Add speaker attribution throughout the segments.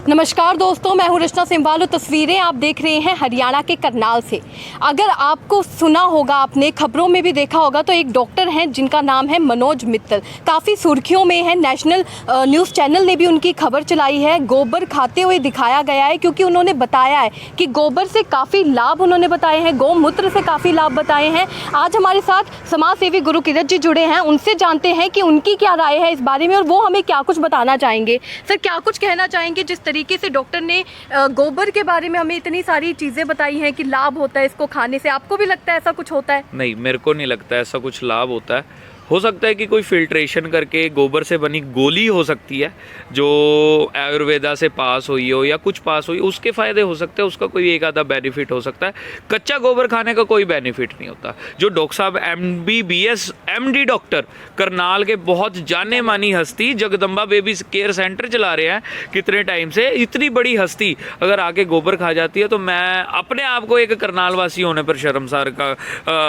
Speaker 1: नमस्कार दोस्तों, मैं हूं रचना सिंवाल और तस्वीरें आप देख रहे हैं हरियाणा के करनाल से। अगर आपको सुना होगा, आपने खबरों में भी देखा होगा, तो एक डॉक्टर हैं जिनका नाम है मनोज मित्तल, काफ़ी सुर्खियों में है। नेशनल न्यूज़ चैनल ने भी उनकी खबर चलाई है। गोबर खाते हुए दिखाया गया है क्योंकि उन्होंने बताया है कि गोबर से काफ़ी लाभ उन्होंने बताए हैं, गौमूत्र से काफ़ी लाभ बताए हैं। आज हमारे साथ समाज सेवी गुरु किरत जी जुड़े हैं, उनसे जानते हैं कि उनकी क्या राय है इस बारे में और वो हमें क्या कुछ बताना चाहेंगे। सर, क्या कुछ कहना चाहेंगे जिस तरीके से डॉक्टर ने गोबर के बारे में हमें इतनी सारी चीज़ें बताई हैं कि लाभ होता है इसको खाने से? आपको भी लगता है ऐसा कुछ होता है?
Speaker 2: नहीं, मेरे को नहीं लगता ऐसा कुछ लाभ होता है। हो सकता है कि कोई फिल्ट्रेशन करके गोबर से बनी गोली हो सकती है जो आयुर्वेदा से पास हुई हो या कुछ पास हुई, उसके फ़ायदे हो सकते हैं, उसका कोई एक आधा बेनिफिट हो सकता है। कच्चा गोबर खाने का कोई बेनिफिट नहीं होता। जो डॉक्टर साहब MBBS MD डॉक्टर करनाल के बहुत जाने मानी हस्ती जगदम्बा बेबी केयर सेंटर चला रहे हैं कितने टाइम से, इतनी बड़ी हस्ती अगर आके गोबर खा जाती है तो मैं अपने आप को एक करनाल वासी होने पर शर्मसार का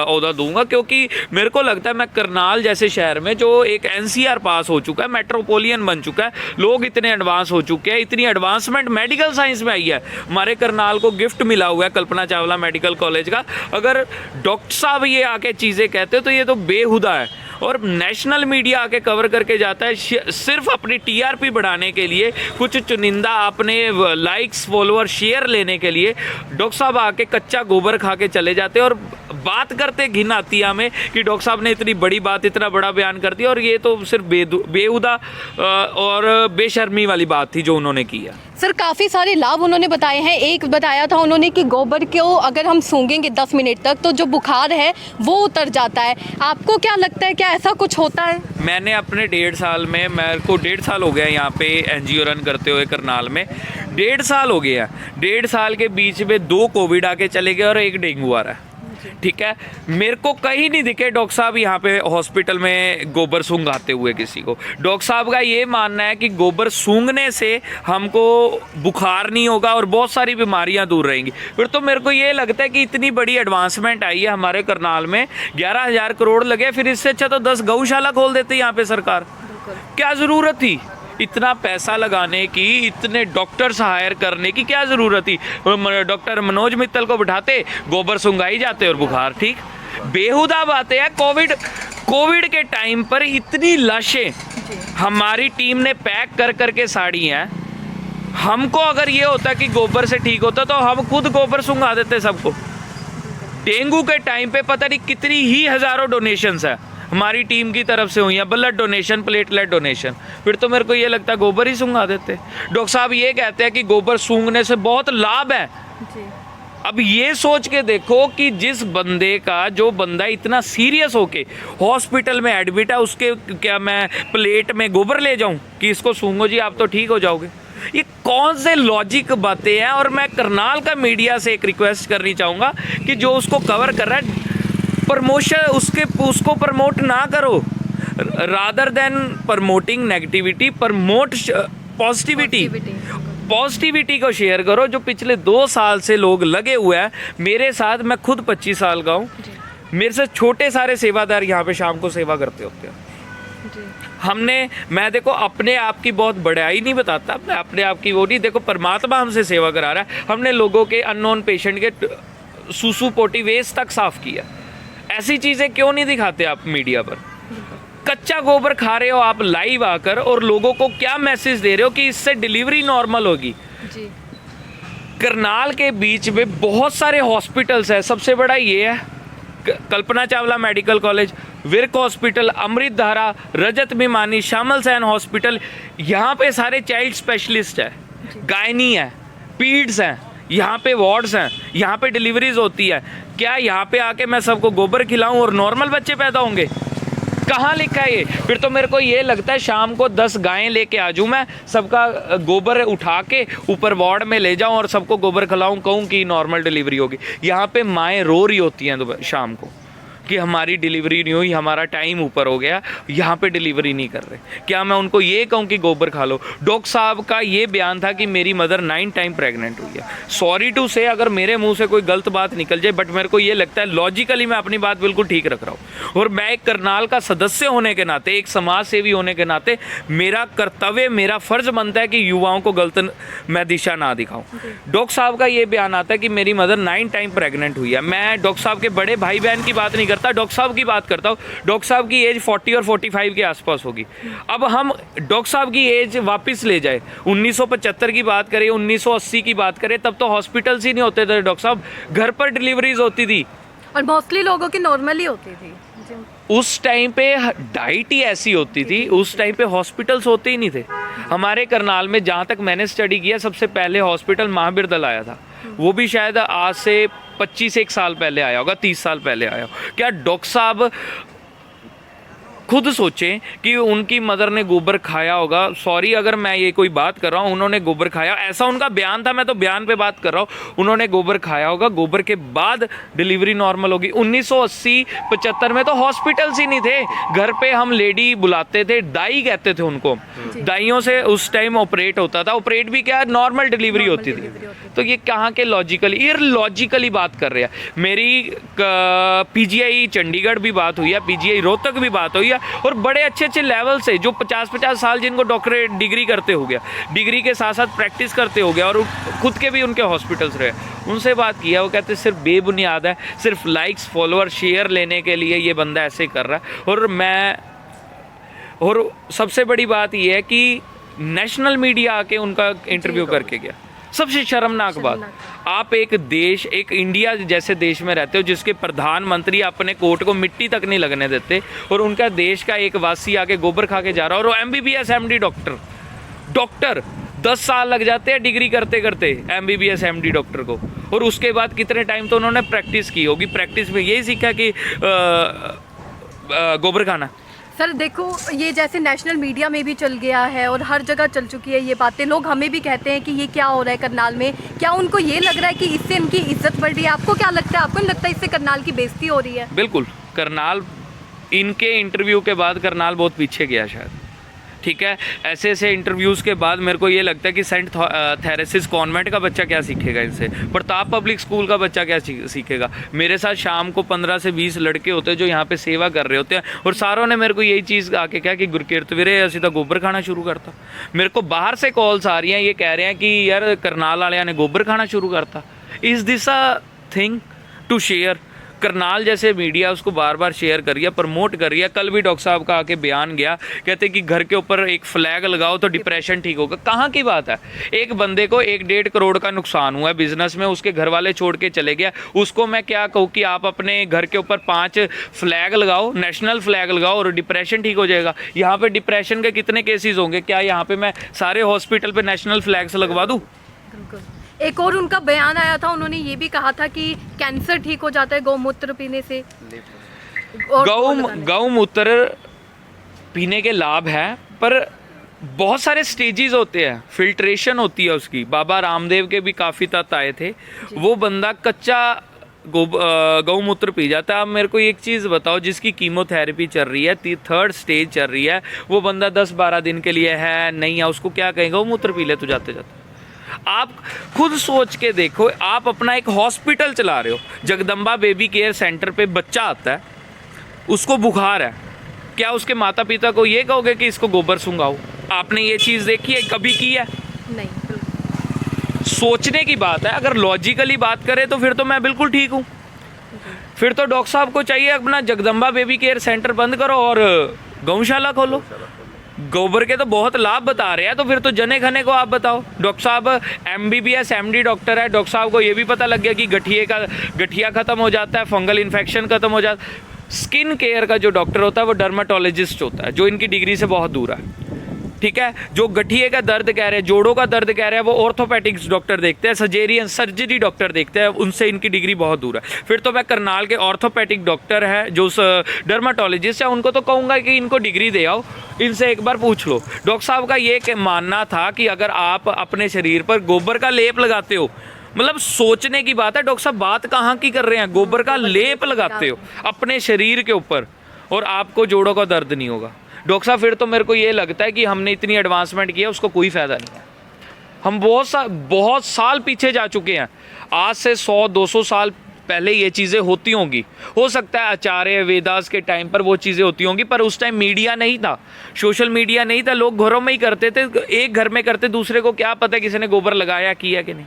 Speaker 2: ओहदा दूंगा, क्योंकि मेरे को लगता है मैं करनाल जैसे शहर में जो एक NCR पास हो चुका है, मेट्रोपोलियन बन चुका है, लोग इतने एडवांस हो चुके हैं, इतनी एडवांसमेंट मेडिकल साइंस में आई है। हमारे करनाल को गिफ्ट मिला हुआ है कल्पना चावला मेडिकल कॉलेज का। अगर डॉक्टर साहब ये आके चीज़ें कहते हो तो ये तो बेहुदा है। और नेशनल मीडिया आके कवर करके जाता है सिर्फ अपनी TRP बढ़ाने के लिए, कुछ चुनिंदा अपने लाइक्स फॉलोअर शेयर लेने के लिए। डॉक्टर साहब आके कच्चा गोबर खा के चले जाते हैं और बात करते घिन आती है हमें कि डॉक्टर साहब ने इतनी बड़ी बात, इतना बड़ा बयान कर दिया। और ये तो सिर्फ बेहुदा और बेशर्मी वाली बात थी जो उन्होंने किया।
Speaker 1: सर, काफ़ी सारे लाभ उन्होंने बताए हैं। एक बताया था उन्होंने कि गोबर को अगर हम सूंघेंगे 10 मिनट तक तो जो बुखार है वो उतर जाता है। आपको क्या लगता है, क्या ऐसा कुछ होता है?
Speaker 2: मैंने अपने 1.5 साल में, मेरे को 1.5 साल हो गया यहाँ पे NGO रन करते हुए करनाल में, 1.5 साल हो गया। 1.5 साल के बीच में 2 कोविड आके चले गए और 1 डेंगू आ रहा है। ठीक है, मेरे को कहीं नहीं दिखे डॉक्टर साहब यहाँ पे हॉस्पिटल में गोबर सूंघाते हुए किसी को। डॉक्टर साहब का ये मानना है कि गोबर सूंघने से हमको बुखार नहीं होगा और बहुत सारी बीमारियां दूर रहेंगी। फिर तो मेरे को ये लगता है कि इतनी बड़ी एडवांसमेंट आई है हमारे करनाल में, 11,000 करोड़ लगे, फिर इससे अच्छा तो 10 गौशाला खोल देते यहाँ पे सरकार। क्या ज़रूरत थी इतना पैसा लगाने की, इतने डॉक्टर्स हायर करने की क्या ज़रूरत थी? डॉक्टर मनोज मित्तल को बिठाते, गोबर सुंगाई जाते और बुखार ठीक। बेहुदा बातें हैं। कोविड के टाइम पर इतनी लाशें हमारी टीम ने पैक कर करके साड़ी हैं। हमको अगर ये होता कि गोबर से ठीक होता तो हम खुद गोबर सुंगा देते सबको। डेंगू के टाइम पे पता नहीं कितनी ही हज़ारों डोनेशंस है हमारी टीम की तरफ से हुई है, ब्लड डोनेशन, प्लेटलेट डोनेशन। फिर तो मेरे को ये लगता है गोबर ही सूंघा देते। डॉक्टर साहब ये कहते हैं कि गोबर सूंघने से बहुत लाभ है जी। अब ये सोच के देखो कि जिस बंदे का, जो बंदा इतना सीरियस होके हॉस्पिटल में एडमिट है, उसके क्या मैं प्लेट में गोबर ले जाऊं कि इसको सूंघो जी आप तो ठीक हो जाओगे? ये कौन से लॉजिक बातें हैं? और मैं करनाल का मीडिया से एक रिक्वेस्ट करनी चाहूँगा कि जो उसको कवर कर रहा है, प्रमोशन उसको प्रमोट ना करो। Rather than promoting negativity, promote positivity को शेयर करो। जो पिछले 2 साल से लोग लगे हुए हैं मेरे साथ, मैं खुद 25 साल का हूँ, मेरे से छोटे सारे सेवादार यहाँ पे शाम को सेवा करते होते हैं। मैं देखो अपने आप की बहुत बड़ाई नहीं बताता, मैं अपने आप की वो नहीं, देखो परमात्मा हमसे सेवा करा रहा है। हमने लोगों के अननोन पेशेंट के सुसु पोटी वेस्ट तक साफ किया। ऐसी चीज़ें क्यों नहीं दिखाते आप मीडिया पर? कच्चा गोबर खा रहे हो आप लाइव आकर और लोगों को क्या मैसेज दे रहे हो कि इससे डिलीवरी नॉर्मल होगी जी। करनाल के बीच में बहुत सारे हॉस्पिटल्स हैं, सबसे बड़ा ये है Kalpana Chawla medical college, Virk hospital, Amrit Dhara, Rajat Bhimani, Shyamal Sain hospital. यहाँ पे सारे चाइल्ड स्पेशलिस्ट है, गायनी है, पीड्स हैं, यहाँ पे वार्ड्स हैं, यहाँ पे डिलीवरीज होती है। क्या यहाँ पे आके मैं सबको गोबर खिलाऊं और नॉर्मल बच्चे पैदा होंगे? कहाँ लिखा है ये? फिर तो मेरे को ये लगता है शाम को 10 गायें लेके आ जाऊँ मैं, सबका गोबर उठा के ऊपर वार्ड में ले जाऊँ और सबको गोबर खिलाऊँ, कहूँ कि नॉर्मल डिलीवरी होगी। यहाँ पे माएँ रो रही होती हैं शाम को कि हमारी डिलीवरी नहीं हुई, हमारा टाइम ऊपर हो गया, यहाँ पे डिलीवरी नहीं कर रहे। क्या मैं उनको ये कहूँ कि गोबर खा लो? डॉक्टर साहब का ये बयान था कि मेरी मदर 9 टाइम प्रेग्नेंट हुई है। सॉरी टू से अगर मेरे मुंह से कोई गलत बात निकल जाए, बट मेरे को ये लगता है लॉजिकली मैं अपनी बात बिल्कुल ठीक रख रहा हूँ। और मैं एक करनाल का सदस्य होने के नाते, एक समाज सेवी होने के नाते मेरा कर्तव्य, मेरा फर्ज बनता है कि युवाओं को गलत मैं दिशा ना दिखाऊं। डॉक्टर साहब का ये बयान आता है कि मेरी मदर 9 टाइम प्रेग्नेंट हुई है। मैं डॉक्टर साहब के बड़े भाई बहन की बात नहीं करता, डॉक्टर साहब की बात करता हूँ। डॉक्टर साहब की एज 40 और 45 के आसपास होगी। अब हम डॉक्टर साहब की एज वापस ले जाए, 1975 की बात करें, 1980 की बात करें, तब तो हॉस्पिटल्स ही नहीं होते थे डॉक्टर साहब, घर पर डिलीवरीज होती थी
Speaker 1: और मोस्टली लोगों की नॉर्मली होती थी।
Speaker 2: उस टाइम पे। डाइट ही ऐसी होती थी, उस टाइम पे हॉस्पिटल्स होते ही नहीं थे। हमारे करनाल में जहाँ तक मैंने स्टडी किया, सबसे पहले हॉस्पिटल महाबीरदल आया था, वो भी शायद आज से 25 साल पहले आया होगा, 30 साल पहले आया हो। क्या डॉक्टर साहब खुद सोचें कि उनकी मदर ने गोबर खाया होगा? सॉरी अगर मैं ये कोई बात कर रहा हूँ, उन्होंने गोबर खाया, ऐसा उनका बयान था, मैं तो बयान पे बात कर रहा हूँ। उन्होंने गोबर खाया होगा, गोबर के बाद डिलीवरी नॉर्मल होगी। 1980-75 में तो हॉस्पिटल्स ही नहीं थे, घर पे हम लेडी बुलाते थे, दाई कहते थे उनको, दाइयों से उस टाइम ऑपरेट होता था। ऑपरेट भी क्या, नॉर्मल डिलीवरी होती थी। तो ये कहाँ के लॉजिकली, इलॉजिकली बात कर रहे हैं। मेरी पीजीआई चंडीगढ़ भी बात हुई है, पीजीआई रोहतक भी बात हुई है, और बड़े अच्छे अच्छे लेवल से जो 50-50 साल जिनको डॉक्टरेट डिग्री करते हो गया, डिग्री के साथ साथ प्रैक्टिस करते हो गया, और खुद के भी उनके हॉस्पिटल्स रहे, उनसे बात किया, वो कहते सिर्फ बेबुनियाद है, सिर्फ लाइक्स फॉलोअर शेयर लेने के लिए ये बंदा ऐसे कर रहा है। और सबसे बड़ी बात ये है कि नेशनल मीडिया आके उनका इंटरव्यू करके गया। सबसे शर्मनाक बात, आप एक देश, एक इंडिया जैसे देश में रहते हो जिसके प्रधानमंत्री अपने कोर्ट को मिट्टी तक नहीं लगने देते, और उनका देश का एक वासी आके गोबर खा के जा रहा है, और वो MBBS MD डॉक्टर 10 साल लग जाते हैं डिग्री करते करते MBBS MD डॉक्टर को, और उसके बाद कितने टाइम तो उन्होंने प्रैक्टिस की होगी। प्रैक्टिस में यही सीखा कि गोबर खाना।
Speaker 1: सर देखो, ये जैसे नेशनल मीडिया में भी चल गया है और हर जगह चल चुकी है ये बातें, लोग हमें भी कहते हैं कि ये क्या हो रहा है करनाल में। क्या उनको ये लग रहा है कि इससे इनकी इज्जत बढ़ रही है? आपको क्या लगता है? आपको नहीं लगता इससे करनाल की बेइज्जती हो रही है?
Speaker 2: बिल्कुल, करनाल, इनके इंटरव्यू के बाद करनाल बहुत पीछे गया शायद। ठीक है, ऐसे ऐसे इंटरव्यूज़ के बाद मेरे को ये लगता है कि सेंट थेरेसिस कॉन्वेंट का बच्चा क्या सीखेगा इनसे, प्रताप पब्लिक स्कूल का बच्चा क्या सीखेगा। मेरे साथ शाम को 15 से 20 लड़के होते हैं जो यहाँ पे सेवा कर रहे होते हैं, और सारों ने मेरे को यही चीज़ आके कहा कि गुरकीरत वीरे असी तो गोबर खाना शुरू करता। मेरे को बाहर से कॉल्स आ रही हैं, ये कह रहे हैं कि यार करनाल वाले ने गोबर खाना शुरू करता। Is this a thing to share? Karnal जैसे मीडिया उसको बार बार शेयर कर रही है, प्रमोट कर रही है। कल भी डॉक्टर साहब का आके बयान गया, कहते कि घर के ऊपर एक फ्लैग लगाओ तो डिप्रेशन ठीक होगा। कहाँ की बात है? एक बंदे को 1-1.5 करोड़ का नुकसान हुआ है बिजनेस में, उसके घर वाले छोड़ के चले गया, उसको मैं क्या कहूँ कि आप अपने घर के ऊपर 5 फ्लैग लगाओ, नेशनल फ्लैग लगाओ, और डिप्रेशन ठीक हो जाएगा। यहाँ पे डिप्रेशन के कितने केसेस होंगे? क्या यहाँ पे मैं सारे हॉस्पिटल पे नेशनल फ्लैग्स लगवा दूँ?
Speaker 1: एक और उनका बयान आया था, उन्होंने ये भी कहा था कि कैंसर ठीक हो जाता है गौमूत्र पीने से।
Speaker 2: गौमूत्र पीने के लाभ हैं, पर बहुत सारे स्टेजेस होते हैं, फिल्ट्रेशन होती है उसकी। बाबा रामदेव के भी काफ़ी तथ्य आए थे, वो बंदा कच्चा गौमूत्र पी जाता है। अब मेरे को एक चीज़ बताओ, जिसकी कीमोथेरेपी चल रही है, 3rd स्टेज चल रही है, वो बंदा 10-12 दिन के लिए है नहीं है, उसको क्या कहें गौमूत्र पी ले तो जाते जाते। आप खुद सोच के देखो, आप अपना एक हॉस्पिटल चला रहे हो, जगदम्बा बेबी केयर सेंटर पे बच्चा आता है, उसको बुखार है, क्या उसके माता पिता को ये कहोगे कि इसको गोबर सूंघाओ? आपने ये चीज़ देखी है, कभी की है?
Speaker 1: नहीं।
Speaker 2: सोचने की बात है। अगर लॉजिकली बात करें तो फिर तो मैं बिल्कुल ठीक हूँ। फिर तो डॉक्टर साहब को चाहिए अपना जगदम्बा बेबी केयर सेंटर बंद करो और गौशाला खोलो। गोबर के तो बहुत लाभ बता रहे हैं, तो फिर तो जने खने को आप बताओ। डॉक्टर साहब MBBS MD डॉक्टर है, डॉक्टर साहब को ये भी पता लग गया कि गठिया खत्म हो जाता है, फंगल इन्फेक्शन खत्म हो जाता है। स्किन केयर का जो डॉक्टर होता है वो डर्माटोलॉजिस्ट होता है, जो इनकी डिग्री से बहुत दूर है। ठीक है, जो गठिए का दर्द कह रहे हैं, जोड़ों का दर्द कह रहे हैं, वो ऑर्थोपेडिक्स डॉक्टर देखते हैं, सर्जरी डॉक्टर देखते हैं, उनसे इनकी डिग्री बहुत दूर है। फिर तो मैं करनाल के ऑर्थोपेडिक डॉक्टर है जो डर्माटोलॉजिस्ट है, उनको तो कहूँगा कि इनको डिग्री दे आओ, इनसे एक बार पूछ लो। डॉक्टर साहब का ये मानना था कि अगर आप अपने शरीर पर गोबर का लेप लगाते हो मतलब सोचने की बात है। डॉक्टर साहब बात कहाँ की कर रहे हैं, गोबर का लेप लगाते हो अपने शरीर के ऊपर और आपको जोड़ों का दर्द नहीं होगा। डॉक्टर साहब फिर तो मेरे को ये लगता है कि हमने इतनी एडवांसमेंट की है उसको कोई फ़ायदा नहीं है। हम बहुत साल पीछे जा चुके हैं। आज से 100-200 साल पहले ये चीज़ें होती होंगी, हो सकता है आचार्य वेदास के टाइम पर वो चीज़ें होती होंगी, पर उस टाइम मीडिया नहीं था, सोशल मीडिया नहीं था, लोग घरों में ही करते थे, एक घर में करते, दूसरे को क्या पता किसी ने गोबर लगाया किया कि नहीं।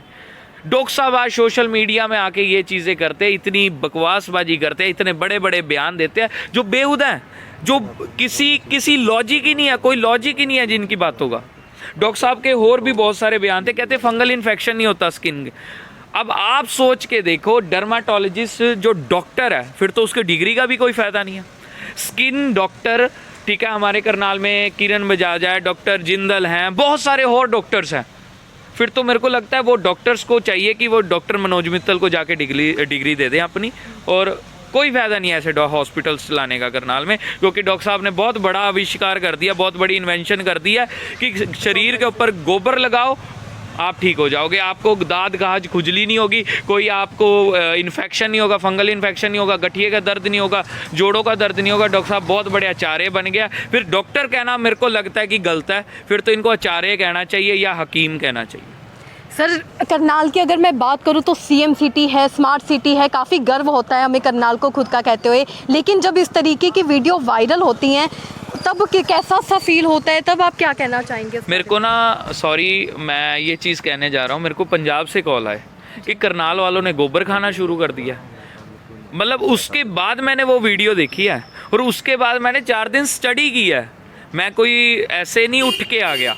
Speaker 2: डॉक्टर साहब आज सोशल मीडिया में आके ये चीज़ें करते हैं, इतनी बकवासबाजी करते हैं, इतने बड़े बड़े बयान देते हैं जो बेहुदा हैं, जो किसी लॉजिक ही नहीं है, कोई लॉजिक ही नहीं है जिनकी बातों का। डॉक्टर साहब के और भी बहुत सारे बयान थे, कहते फंगल इन्फेक्शन नहीं होता स्किन। अब आप सोच के देखो, डर्माटोलॉजिस्ट जो डॉक्टर है फिर तो उसके डिग्री का भी कोई फ़ायदा नहीं है। स्किन डॉक्टर, ठीक है, हमारे करनाल में किरण बजाज है, डॉक्टर जिंदल हैं, बहुत सारे और डॉक्टर्स हैं। फिर तो मेरे को लगता है वो डॉक्टर्स को चाहिए कि वो डॉक्टर मनोज मित्तल को जाके डिग्री दे दें अपनी, और कोई फ़ायदा नहीं है ऐसे हॉस्पिटल्स चलाने का करनाल में, क्योंकि डॉक्टर साहब ने बहुत बड़ा आविष्कार कर दिया, बहुत बड़ी इन्वेंशन कर दिया कि शरीर के ऊपर गोबर लगाओ आप ठीक हो जाओगे, आपको दाद गाज खुजली नहीं होगी, कोई आपको इन्फेक्शन नहीं होगा, फंगल इन्फेक्शन नहीं होगा, गठिए का दर्द नहीं होगा, जोड़ों का दर्द नहीं होगा। डॉक्टर साहब बहुत बड़े आचार्य बन गया। फिर डॉक्टर कहना मेरे को लगता है कि गलत है, फिर तो इनको आचार्य कहना चाहिए या हकीम कहना चाहिए।
Speaker 1: सर, करनाल की अगर मैं बात करूं तो सीएम सिटी है, स्मार्ट सिटी है, काफ़ी गर्व होता है हमें करनाल को खुद का कहते हुए, लेकिन जब इस तरीके की वीडियो वायरल होती हैं तब कैसा सा फील होता है, तब आप क्या कहना चाहेंगे?
Speaker 2: मेरे को ना, सॉरी मैं ये चीज़ कहने जा रहा हूँ, मेरे को पंजाब से कॉल आए कि करनाल वालों ने गोबर खाना शुरू कर दिया। मतलब उसके बाद मैंने वो वीडियो देखी है और उसके बाद मैंने 4 दिन स्टडी की है। मैं कोई ऐसे नहीं उठ के आ गया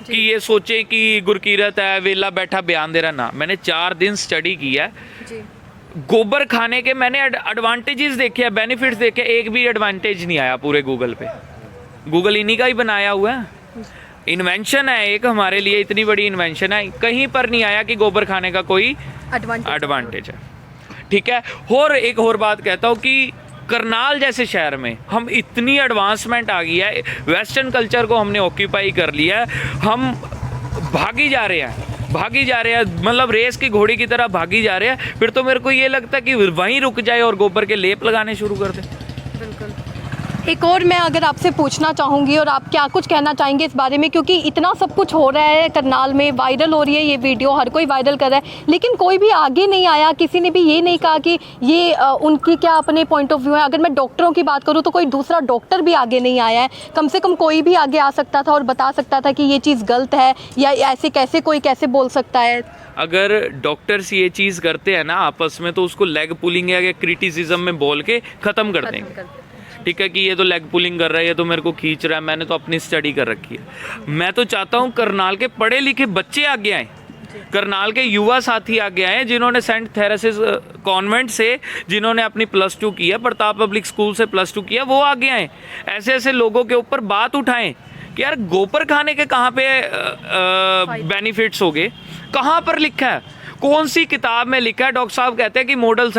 Speaker 2: कि ये सोचे कि गुरकीरत है, वेला बैठा बयान दे रहा ना। मैंने 4 दिन स्टडी की है। गोबर खाने के मैंने एडवांटेजेस देखे हैं, बेनिफिट्स देखे, एक भी एडवांटेज नहीं आया पूरे गूगल पे। गूगल इन्हीं का ही बनाया हुआ है, इन्वेंशन है एक हमारे लिए, इतनी बड़ी इन्वेंशन है, कहीं पर नहीं आया कि गोबर खाने का कोई एडवांटेज है। ठीक है, और एक और बात कहता हूँ कि करनाल जैसे शहर में हम इतनी एडवांसमेंट आ गई है, वेस्टर्न कल्चर को हमने ऑक्यूपाई कर लिया है, हम भागी जा रहे हैं, मतलब रेस की घोड़ी की तरह भागी जा रहे हैं। फिर तो मेरे को ये लगता है कि वहीं रुक जाए और गोबर के लेप लगाने शुरू कर दे।
Speaker 1: बिल्कुल। एक और मैं अगर आपसे पूछना चाहूँगी, और आप क्या कुछ कहना चाहेंगे इस बारे में, क्योंकि इतना सब कुछ हो रहा है करनाल में, वायरल हो रही है ये वीडियो, हर कोई वायरल कर रहा है, लेकिन कोई भी आगे नहीं आया, किसी ने भी ये नहीं कहा कि ये उनकी क्या अपने पॉइंट ऑफ व्यू है। अगर मैं डॉक्टरों की बात करूँ तो कोई दूसरा डॉक्टर भी आगे नहीं आया है, कम से कम कोई भी आगे आ सकता था और बता सकता था कि ये चीज़ गलत है, या ऐसे कैसे बोल सकता है।
Speaker 2: अगर डॉक्टर्स ये चीज़ करते हैं ना आपस में, तो उसको लेग पुलिंग या क्रिटिसिज्म में बोल के ख़त्म कर देंगे। ठीक है कि ये तो लेग पुलिंग कर रहा है, ये तो मेरे को खींच रहा है, मैंने तो अपनी स्टडी कर रखी है। मैं तो चाहता हूँ करनाल के पढ़े लिखे बच्चे आगे आए, करनाल के युवा साथी आगे आए, जिन्होंने सेंट थेरेसिस कॉन्वेंट से, जिन्होंने अपनी +2 की है, प्रताप पब्लिक स्कूल से +2 किया, वो आगे आए, ऐसे लोगों के ऊपर बात उठाएं कि यार गोबर खाने के कहाँ पे बेनिफिट्स हो गए, कहाँ पर लिखा है, कौन सी किताब में लिखा है। डॉक्टर साहब कहते हैं कि मॉडल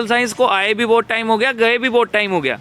Speaker 2: साइंस को आए भी बहुत टाइम हो गया, गए भी बहुत टाइम हो गया,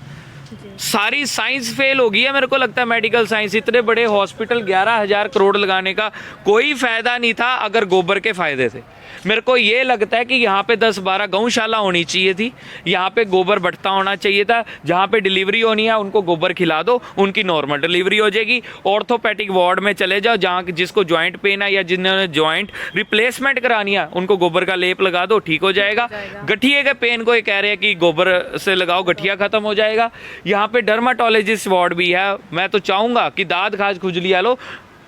Speaker 2: सारी साइंस फेल हो गई है। मेरे को लगता है मेडिकल साइंस, इतने बड़े हॉस्पिटल 11,000 करोड़ लगाने का कोई फ़ायदा नहीं था अगर गोबर के फ़ायदे थे। मेरे को ये लगता है कि यहाँ पे 10-12 गौशाला होनी चाहिए थी, यहाँ पे गोबर भट्टा होना चाहिए था, जहाँ पे डिलीवरी होनी है उनको गोबर खिला दो, उनकी नॉर्मल डिलीवरी हो जाएगी। ऑर्थोपैडिक वार्ड में चले जाओ, जहाँ जिसको जॉइंट पेन है या जिन्होंने जॉइंट रिप्लेसमेंट करानी है उनको गोबर का लेप लगा दो, ठीक हो जाएगा। गठिए के पेन को ये कह रहे हैं कि गोबर से लगाओ, गठिया खत्म हो जाएगा। यहाँ पे डर्माटोलॉजिस्ट वार्ड भी है। मैं तो चाहूँगा कि दाद खाज खुजलिया लो,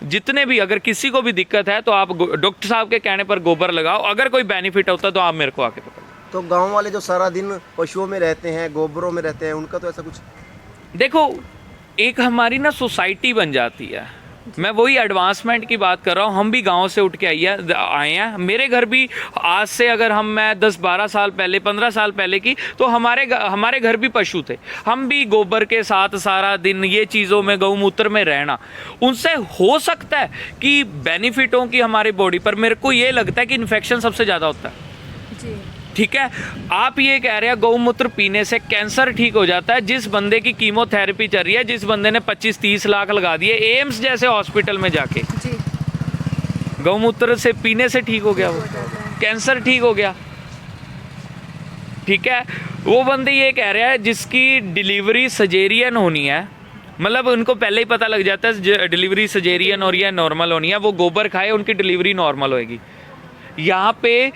Speaker 2: जितने भी, अगर किसी को भी दिक्कत है तो आप डॉक्टर साहब के कहने पर गोबर लगाओ, अगर कोई बेनिफिट होता तो आप मेरे को आके पकड़ो।
Speaker 3: तो गांव वाले जो सारा दिन पशुओं में रहते हैं, गोबरों में रहते हैं, उनका तो ऐसा कुछ,
Speaker 2: देखो एक हमारी ना सोसाइटी बन जाती है। मैं वही एडवांसमेंट की बात कर रहा हूँ, हम भी गांव से उठ के आए हैं। मेरे घर भी आज से अगर मैं 10-12 साल पहले, 15 साल पहले की, तो हमारे घर भी पशु थे, हम भी गोबर के साथ सारा दिन ये चीज़ों में, गौमूत्र में रहना, उनसे हो सकता है कि बेनिफिट हो कि हमारी बॉडी पर। मेरे को ये लगता है कि इन्फेक्शन सबसे ज़्यादा होता है जी। ठीक है, आप ये कह रहे हैं गौमूत्र पीने से कैंसर ठीक हो जाता है। जिस बंदे की कीमोथेरेपी चल रही है, जिस बंदे ने 25-30 लाख लगा दिए एम्स जैसे हॉस्पिटल में जाके, गौमूत्र से पीने से ठीक हो गया वो। कैंसर ठीक हो गया। ठीक है, वो बंदे ये कह रहा है जिसकी डिलीवरी सजेरियन होनी है, मतलब उनको पहले ही पता लग जाता है डिलीवरी सजेरियन और या नॉर्मल होनी है, वो गोबर खाए उनकी डिलीवरी नॉर्मल होएगी। यहाँ पे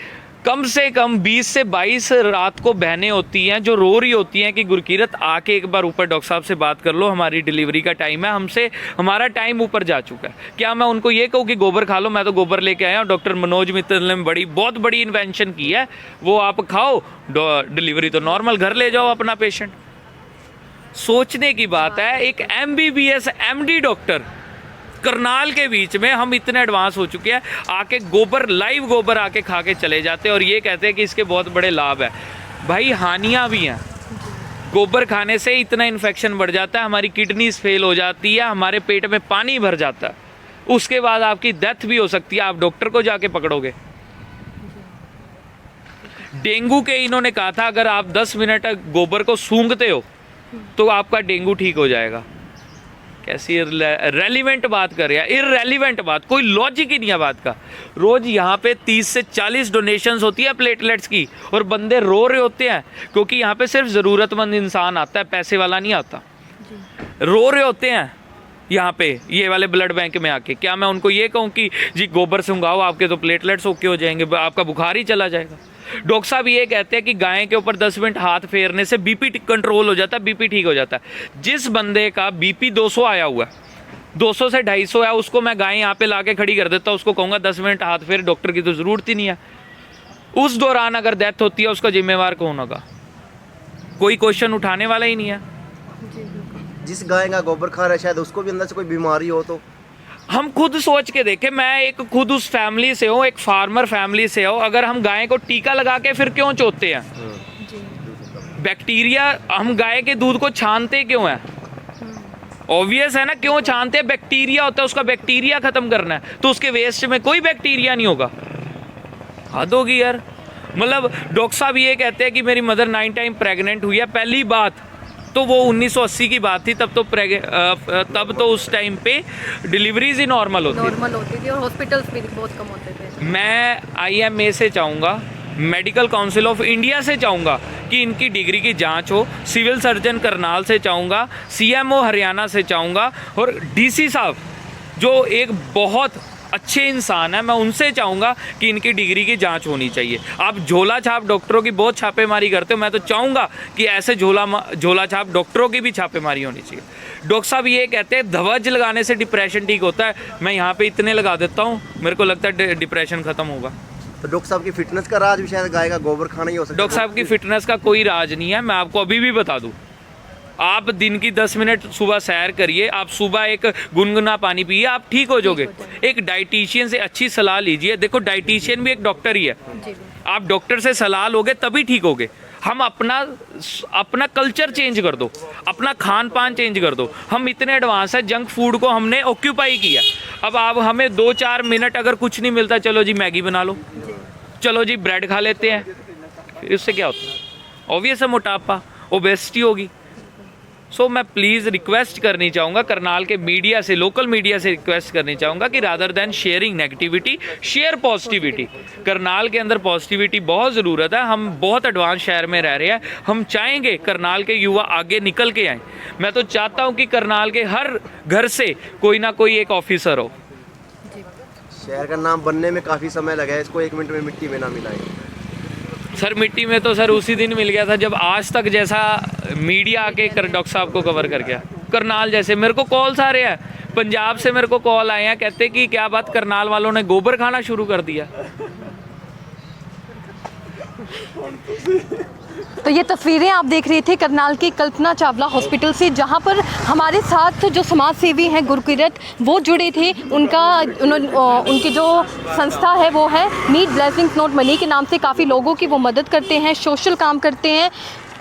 Speaker 2: कम से कम 20 से 22 रात को बहनें होती हैं जो रो रही होती हैं कि गुरकीरत आके एक बार ऊपर डॉक्टर साहब से बात कर लो, हमारी डिलीवरी का टाइम है, हमसे हमारा टाइम ऊपर जा चुका है। क्या मैं उनको ये कहूँ कि गोबर खा लो? मैं तो गोबर लेके आया हूँ, डॉक्टर मनोज मित्तल ने बहुत बड़ी इन्वेंशन की है, वो आप खाओ, डिलीवरी तो नॉर्मल, घर ले जाओ अपना पेशेंट। सोचने की बात है, एक MBBS MD डॉक्टर करनाल के बीच में, हम इतने एडवांस हो चुके हैं, आके गोबर, लाइव गोबर आके खा के चले जाते हैं और ये कहते हैं कि इसके बहुत बड़े लाभ है। भाई हानियां भी हैं, गोबर खाने से इतना इन्फेक्शन बढ़ जाता है, हमारी किडनीज फेल हो जाती है, हमारे पेट में पानी भर जाता है, उसके बाद आपकी डेथ भी हो सकती है, आप डॉक्टर को जाके पकड़ोगे। डेंगू के इन्होंने कहा था अगर आप 10 मिनट गोबर को सूंघते हो तो आपका डेंगू ठीक हो जाएगा। कैसी रेलिवेंट बात कर रहा है, इररेलिवेंट बात, कोई लॉजिक ही नहीं है बात का। रोज यहाँ पे 30 से 40 डोनेशंस होती है प्लेटलेट्स की और बंदे रो रहे होते हैं क्योंकि यहाँ पे सिर्फ ज़रूरतमंद इंसान आता है, पैसे वाला नहीं आता। रो रहे होते हैं यहाँ पे ये वाले ब्लड बैंक में आके। क्या मैं उनको ये कहूँ कि जी गोबर से उगाओ, आपके तो प्लेटलेट्स ओके हो जाएंगे, आपका बुखार ही चला जाएगा? डॉक्टर साहब ये कहते हैं कि गाय के ऊपर 10 मिनट हाथ फेरने से बीपी कंट्रोल हो जाता है, बीपी ठीक हो जाता है। जिस बंदे का बीपी 200 आया हुआ है, 200 से 250 है, उसको मैं गाय यहाँ पे लाके खड़ी कर देता हूँ, उसको कहूँगा 10 मिनट हाथ फेर, डॉक्टर की तो ज़रूरत ही नहीं है। उस दौरान अगर डेथ होती है, उसका जिम्मेवार कौन होगा? कोई क्वेश्चन उठाने वाला ही नहीं है।
Speaker 3: जिस गाय का गोबर खा रहा है शायद उसको भी अंदर से कोई बीमारी हो तो
Speaker 2: हम खुद सोच के देखें, मैं एक खुद उस फैमिली से हूँ, एक फार्मर फैमिली से हूँ। अगर हम गाय को टीका लगा के फिर क्यों चोते हैं? बैक्टीरिया, हम गाय के दूध को छानते क्यों हैं? ऑब्वियस है ना, क्यों छानते हैं? बैक्टीरिया होता है, उसका बैक्टीरिया खत्म करना है, तो उसके वेस्ट में कोई बैक्टीरिया नहीं होगा। हद होगी यार। मतलब डॉक्टर साहब ये कहते हैं कि मेरी मदर 9 टाइम प्रेग्नेंट हुई है। पहली बात तो वो 1980 की बात थी, तब तो उस टाइम पे डिलीवरीज ही नॉर्मल होती
Speaker 1: थी और हॉस्पिटल्स भी बहुत कम होते थे।
Speaker 2: मैं IMA से चाहूँगा, मेडिकल काउंसिल ऑफ इंडिया से चाहूँगा कि इनकी डिग्री की जांच हो, सिविल सर्जन करनाल से चाहूँगा, CMO हरियाणा से चाहूँगा, और DC साहब जो एक बहुत अच्छे इंसान है, मैं उनसे चाहूँगा कि इनकी डिग्री की जांच होनी चाहिए। आप झोला छाप डॉक्टरों की बहुत छापेमारी करते हो, मैं तो चाहूँगा कि ऐसे झोला छाप डॉक्टरों की भी छापेमारी होनी चाहिए। डॉक्टर साहब ये कहते हैं ध्वज लगाने से डिप्रेशन ठीक होता है, मैं यहाँ पे इतने लगा देता हूँ, मेरे को लगता है डिप्रेशन खत्म होगा।
Speaker 3: तो डॉक्टर साहब की फिटनेस का राज भी शायद गाय का गोबर खाना ही हो सकता है।
Speaker 2: डॉक्टर साहब की फिटनेस का कोई राज नहीं है, मैं आपको अभी भी बता दूँ। आप दिन की 10 मिनट सुबह सैर करिए, आप सुबह एक गुनगुना पानी पिए, आप ठीक हो जाओगे। एक डाइटिशियन से अच्छी सलाह लीजिए। देखो डाइटिशियन भी एक डॉक्टर ही है, आप डॉक्टर से सलाह लोगे तभी ठीक होगे। हम अपना कल्चर चेंज कर दो, अपना खान पान चेंज कर दो। हम इतने एडवांस है, जंक फूड को हमने ऑक्यूपाई किया। अब आप हमें 2-4 मिनट अगर कुछ नहीं मिलता, चलो जी मैगी बना लो, चलो जी ब्रेड खा लेते हैं, इससे क्या होता है? ऑब्वियस है मोटापा, ओबेसिटी होगी। सो मैं प्लीज़ रिक्वेस्ट करनी चाहूँगा करनाल के मीडिया से, लोकल मीडिया से रिक्वेस्ट करनी चाहूँगा कि rather than sharing negativity, share positivity. Karnal के अंदर पॉजिटिविटी बहुत ज़रूरत है। हम बहुत एडवांस शहर में रह रहे हैं, हम चाहेंगे करनाल के युवा आगे निकल के आएँ। मैं तो चाहता हूँ कि करनाल के हर घर से कोई ना कोई एक ऑफिसर हो।
Speaker 3: शहर का नाम बनने में काफ़ी समय लगा है, इसको 1 मिनट में मिट्टी में ना मिलाए।
Speaker 2: सर मिट्टी में तो सर उसी दिन मिल गया था जब आज तक जैसा मीडिया आके डॉक्टर साहब को कवर कर गया। करनाल जैसे मेरे को कॉल्स आ रहे हैं, पंजाब से मेरे को कॉल आए हैं, कहते कि क्या बात, करनाल वालों ने गोबर खाना शुरू कर दिया।
Speaker 1: तो ये तस्वीरें आप देख रहे थे करनाल की कल्पना चावला हॉस्पिटल से, जहां पर हमारे साथ जो समाज सेवी हैं गुरकीरत वो जुड़े थे। उनकी जो संस्था है वो है मीट ब्लेसिंग्स नॉट मनी के नाम से, काफ़ी लोगों की वो मदद करते हैं, सोशल काम करते हैं।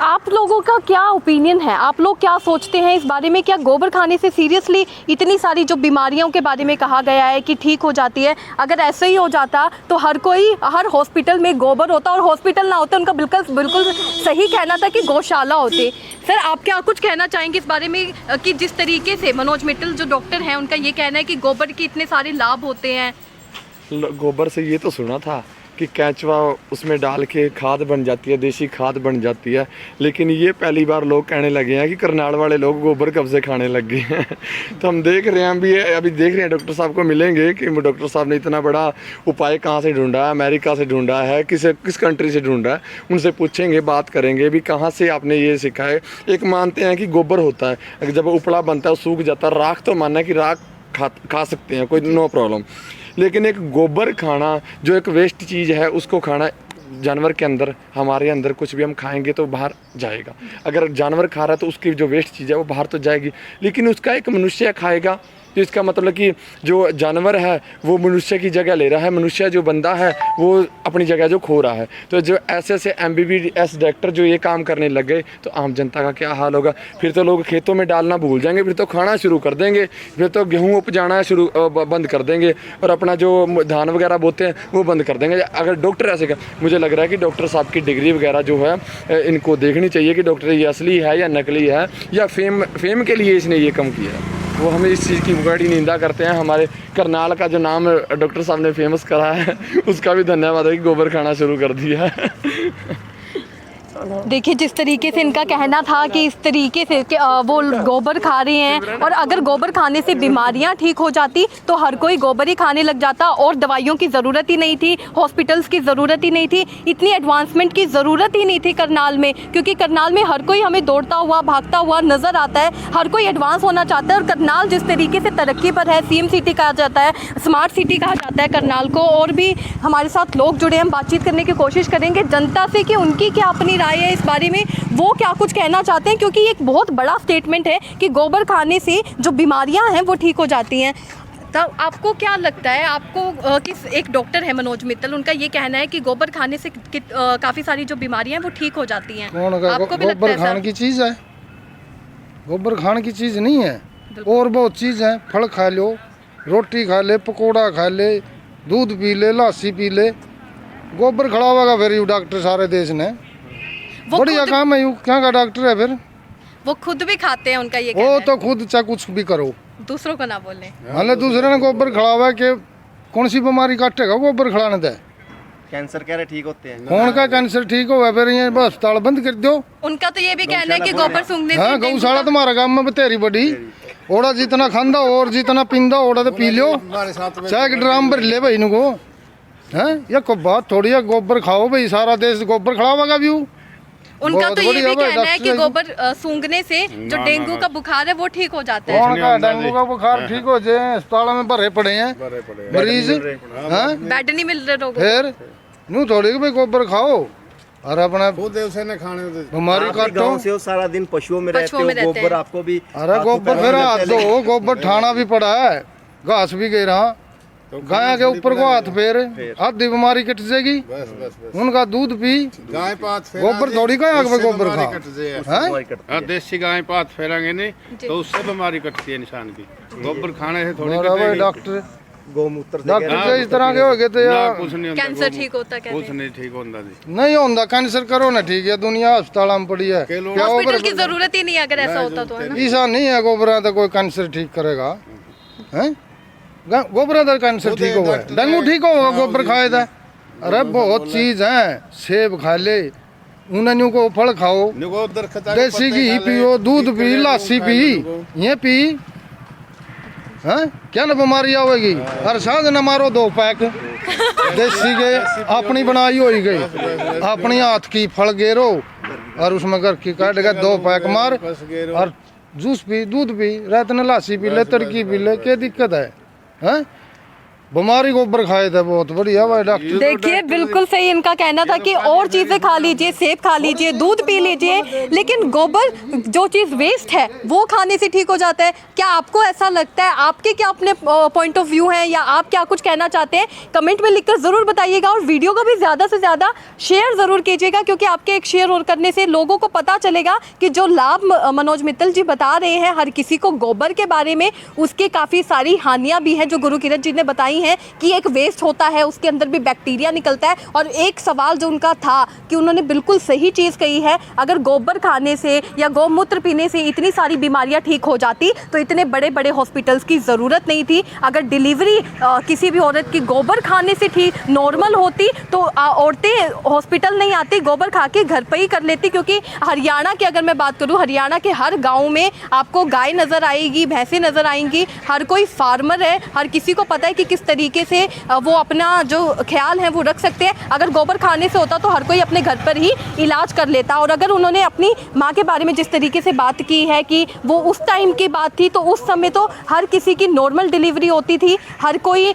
Speaker 1: आप लोगों का क्या ओपिनियन है? आप लोग क्या सोचते हैं इस बारे में? क्या गोबर खाने से सीरियसली इतनी सारी जो बीमारियों के बारे में कहा गया है कि ठीक हो जाती है, अगर ऐसे ही हो जाता तो हर हॉस्पिटल में गोबर होता, और हॉस्पिटल ना होता, उनका बिल्कुल सही कहना था कि गौशाला होते। सर आप क्या कुछ कहना चाहेंगे इस बारे में कि जिस तरीके से मनोज मित्तल जो डॉक्टर हैं उनका ये कहना है कि गोबर के इतने सारे लाभ होते हैं?
Speaker 4: गोबर से ये तो सुना था कि केंचुआ उसमें डाल के खाद बन जाती है, देसी खाद बन जाती है। लेकिन ये पहली बार लोग कहने लगे हैं कि करनाल वाले लोग गोबर कब से खाने लग गए हैं। तो हम देख रहे हैं अभी देख रहे हैं, डॉक्टर साहब को मिलेंगे कि डॉक्टर साहब ने इतना बड़ा उपाय कहाँ से ढूंढा है, अमेरिका से ढूंढा है, किस कंट्री से ढूंढा है, उनसे पूछेंगे, बात करेंगे भी कहाँ से आपने ये सीखा है। एक मानते हैं कि गोबर होता है, अगर जब उपड़ा बनता है सूख जाता है, राख तो मानना है कि राख खा सकते हैं, कोई नो प्रॉब्लम। लेकिन एक गोबर खाना जो एक वेस्ट चीज़ है उसको खाना, जानवर के अंदर, हमारे अंदर कुछ भी हम खाएंगे तो बाहर जाएगा। अगर जानवर खा रहा है तो उसकी जो वेस्ट चीज़ है वो बाहर तो जाएगी, लेकिन उसका एक मनुष्य खाएगा, तो इसका मतलब कि जो जानवर है वो मनुष्य की जगह ले रहा है, मनुष्य जो बंदा है वो अपनी जगह जो खो रहा है। तो जो ऐसे MBBS डॉक्टर जो ये काम करने लग गए तो आम जनता का क्या हाल होगा। फिर तो लोग खेतों में डालना भूल जाएंगे, फिर तो खाना शुरू कर देंगे, फिर तो गेहूँ उपजाना बंद कर देंगे और अपना जो धान वगैरह बोते हैं वो बंद कर देंगे। अगर डॉक्टर ऐसे का, मुझे लग रहा है कि डॉक्टर साहब की डिग्री वगैरह जो है इनको देखनी चाहिए कि डॉक्टर ये असली है या नकली है, या फेम के लिए इसने ये कम किया है। वो हमें इस चीज़ की बड़ी निंदा करते हैं। हमारे करनाल का जो नाम डॉक्टर साहब ने फेमस करा है उसका भी धन्यवाद है कि गोबर खाना शुरू कर दिया है।
Speaker 1: देखिए जिस तरीके से इनका कहना था कि इस तरीके से कि वो गोबर खा रहे हैं, और अगर गोबर खाने से बीमारियां ठीक हो जाती तो हर कोई गोबर ही खाने लग जाता और दवाइयों की ज़रूरत ही नहीं थी, हॉस्पिटल्स की ज़रूरत ही नहीं थी, इतनी एडवांसमेंट की ज़रूरत ही नहीं थी करनाल में, क्योंकि करनाल में हर कोई हमें दौड़ता हुआ भागता हुआ नज़र आता है, हर कोई एडवांस होना चाहता है। और करनाल जिस तरीके से तरक्की पर है, CM सिटी कहा जाता है, स्मार्ट सिटी कहा जाता है करनाल को। और भी हमारे साथ लोग जुड़े, हम बातचीत करने की कोशिश करेंगे जनता से कि उनकी क्या अपनी राय है इस बारे में, वो क्या कुछ कहना चाहते हैं, क्योंकि एक बहुत बड़ा स्टेटमेंट है कि गोबर खाने से जो बीमारियां हैं वो ठीक हो जाती हैं। तब आपको क्या लगता है, आपको किस, एक डॉक्टर है मनोज मित्तल, उनका ये कहना है कि गोबर खाने से काफ़ी सारी जो बीमारियां हैं वो ठीक हो जाती हैं। आपको भी लगता
Speaker 5: गोबर
Speaker 1: है
Speaker 5: खाने की चीज़ है, गोबर खाने की चीज़ नहीं है, और बहुत चीज़ है। फल खा लो, रोटी खा ले, पकौड़ा खा ले, दूध पी ले, लस्सी पी ले, गोबर खड़ावेगा फिर यू डॉक्टर सारे देश ने। बढ़िया काम है, यू क्या का डॉक्टर है फिर,
Speaker 1: वो खुद भी खाते हैं, उनका ये
Speaker 5: वो
Speaker 1: कहना
Speaker 5: तो खुद चाहे कुछ भी करो,
Speaker 1: दूसरों को ना बोले।
Speaker 5: हाले दूसरे ने गोबर खड़ावा के कौन सी बीमारी काटेगा गोबर खड़ाने दे।
Speaker 3: कैंसर कह रहे ठीक होते हैं,
Speaker 5: कौन का कैंसर ठीक हो फिर ये बस अस्पताल बंद कर दो।
Speaker 1: उनका तो ये भी कहना है कि गोबर सूंघने से
Speaker 5: हाँ, गौशाला तुम्हारा गाँव में बतेरी बड़ी, ओड़ा जितना खांदा और जितना पींदा ओड़ा तो पी लो, चाहे कि ड्राम भर ले भाई इनको है। ये को बात थोड़ी है, गोबर खाओ भाई, सारा देश गोबर खड़ावेगा भी।
Speaker 1: उनका तो ये भी कहना है कि गोबर सूंघने से जो डेंगू का बुखार है वो ठीक हो जाता है।
Speaker 5: कौन का डेंगू का बुखार ठीक हो जाए, अस्पताल में भरे पड़े हैं मरीज,
Speaker 1: बेड नहीं मिल रहे लोगों को।
Speaker 5: फिर यूं थोड़ी भाई गोबर खाओ और अपना बीमारी काटो।
Speaker 3: गांव से हो, सारा दिन पशुओं में रहते हो, गोबर आपको भी,
Speaker 5: अरे गोबर फिर हाथ दो, गोबर ठाना भी पड़ा है, घास भी गिर रहा, गाय के ऊपर को हाथ फेर, आधी बीमारी कट जाएगी। उनका दूध पी,
Speaker 6: गाय पात
Speaker 5: गोबर थोड़ी का आग में गोबर खा,
Speaker 6: देसी गाय पात फेरेंगे नहीं तो उससे बीमारी कटती है इंसान की, गोबर खाने से थोड़ी।
Speaker 5: डॉक्टर
Speaker 3: गोमूत्र
Speaker 5: डॉक्टर इस तरह के हो गए तो यार
Speaker 6: कुछ नहीं,
Speaker 1: कैंसर ठीक होता है,
Speaker 6: कुछ नहीं ठीक होता जी,
Speaker 5: नहीं होता कैंसर करो ना ठीक है, दुनिया अस्पताल में पड़ी है,
Speaker 1: हॉस्पिटल की जरूरत ही नहीं है अगर ऐसा होता तो, है ना।
Speaker 5: ऐसा नहीं है गोबर तो कोई कैंसर ठीक करेगा, हैं गोबर तो कैंसर ठीक होगा, डेंगू ठीक होगा गोबर खाए था। अरे बहुत चीज है, सेब खा ले, उन्हें को फल खाओ, देसी घी पियो, दूध पी, लस्सी पी, ये पी, हैं क्या ना बीमारी आवेगी। हर सांझ न मारो 2 पैक देसी के, अपनी बनाई हो गई, अपनी हाथ की फल गेरो और उसमें घर की काट के 2 पैक मार, और जूस पी, दूध पी, रात में लस्सी पी ले, तड़की पी ले, क्या दिक्कत है, हैं बीमारी गोबर खाए थे, बहुत बढ़िया भाई डॉक्टर।
Speaker 1: देखिए बिल्कुल सही इनका कहना था कि और चीज़ें खा लीजिए, सेब खा लीजिए, दूध पी लीजिए, लेकिन गोबर जो चीज़ वेस्ट है वो खाने से ठीक हो जाता है। क्या आपको ऐसा लगता है, आपके क्या अपने पॉइंट ऑफ व्यू हैं, या आप क्या कुछ कहना चाहते हैं, कमेंट में लिखकर ज़रूर बताइएगा। और वीडियो को भी ज़्यादा से ज़्यादा शेयर ज़रूर कीजिएगा, क्योंकि आपके एक शेयर और करने से लोगों को पता चलेगा कि जो लाभ मनोज मित्तल जी बता रहे हैं हर किसी को गोबर के बारे में, उसके काफ़ी सारी हानियाँ भी हैं जो गुरु किरत जी ने बताई हैं कि एक वेस्ट होता है, उसके अंदर भी बैक्टीरिया निकलता है। और एक सवाल जो उनका था कि उन्होंने बिल्कुल सही चीज़ कही है, अगर गोबर खाने से या गौमूत्र पीने से इतनी सारी बीमारियां ठीक हो जाती तो इतने बड़े बड़े हॉस्पिटल्स की ज़रूरत नहीं थी। अगर डिलीवरी किसी भी औरत की गोबर खाने से ठीक नॉर्मल होती तो औरतें हॉस्पिटल नहीं आती, गोबर खा के घर पर ही कर लेती। क्योंकि हरियाणा की अगर मैं बात करूँ, हरियाणा के हर गाँव में आपको गाय नज़र आएगी, भैंसें नज़र आएंगी, हर कोई फार्मर है, हर किसी को पता है कि किस तरीके से वो अपना जो ख्याल है वो रख सकते हैं। अगर गोबर खाने से होता तो हर कोई अपने घर पर ही इलाज कर लेता। और अगर उन्होंने अपनी माँ के बारे में जिस तरीके से बात की है कि वो उस टाइम की बात थी, तो उस समय तो हर किसी की नॉर्मल डिलीवरी होती थी, हर कोई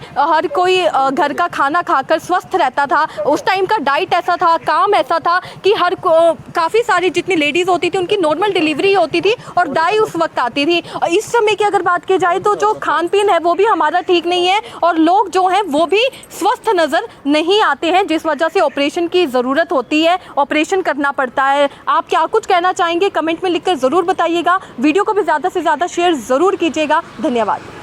Speaker 1: घर का खाना खाकर स्वस्थ रहता था। उस टाइम का डाइट ऐसा था, काम ऐसा था कि काफ़ी सारी जितनी लेडीज़ होती थी उनकी नॉर्मल डिलीवरी होती थी और दाई उस वक्त आती थी। इस समय की अगर बात की जाए तो जो खान पीन है वो भी हमारा ठीक नहीं है और लोग जो हैं वो भी स्वस्थ नज़र नहीं आते हैं, जिस वजह से ऑपरेशन की ज़रूरत होती है, ऑपरेशन करना पड़ता है। आप क्या कुछ कहना चाहेंगे कमेंट में लिखकर ज़रूर बताइएगा। वीडियो को भी ज़्यादा से ज़्यादा शेयर ज़रूर कीजिएगा। धन्यवाद।